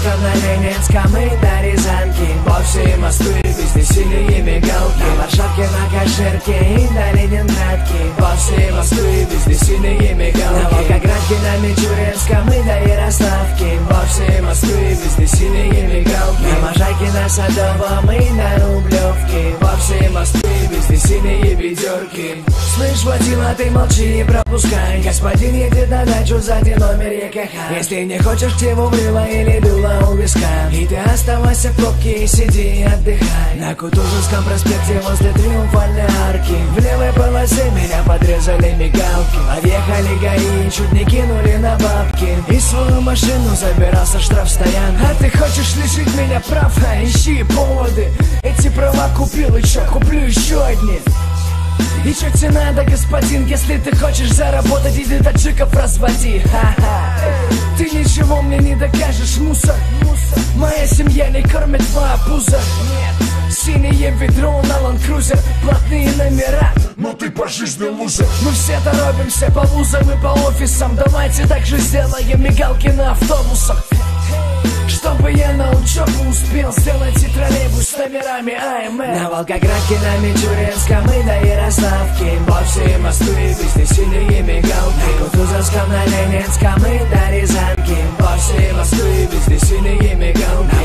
Кутузовском, на Ленинском и до Рязанки. По всей Москве везде синие мигалки. На Варшавке, на Каширке и до Ленинградки. По всей Москве везде синие мигалки. На Волгоградке, на Мичуринском и до Ярославки. По всей Москве везде синие мигалки. На Можайке, на Садовом и на Рублевке. По всей Москве везде синие ведерки. Слышь, водила, ты молчи, не пропускай. Господин едет на дачу, сзади номер ЕКХ. Если не хочешь, тему брила или дуло у виска. И ты оставайся в пробке и сиди и отдыхай. На Кутузовском проспекте возле Триумфальной арки. В левой полосе меня подрезали мигалки. Подъехали ГАИ, чуть не кинули на бабки. И свою машину забирался штрафстоянки. А ты хочешь лишить меня прав? Ищи поводы. Эти права купил и чё, куплю еще одни. И чё тебе надо, господин, если ты хочешь заработать, иди таджиков разводи. Ха-ха. Ты ничего мне не докажешь, мусор. Моя семья не кормит твоя пузо. Синее ведро на ландкрузер, платные номера, но ты по жизни лузер. Мы все торопимся по вузам и по офисам. Давайте так же сделаем мигалки на автобусах. Чтобы я на учебу успел сделать и троллейбус с номерами АМ. На Волгоградке, на Мичуринском и до Ярославки. По всей Москве везде синие мигалки. На Кутузовском, на Ленинском и до Рязанки. По всей Москве везде синие мигалки.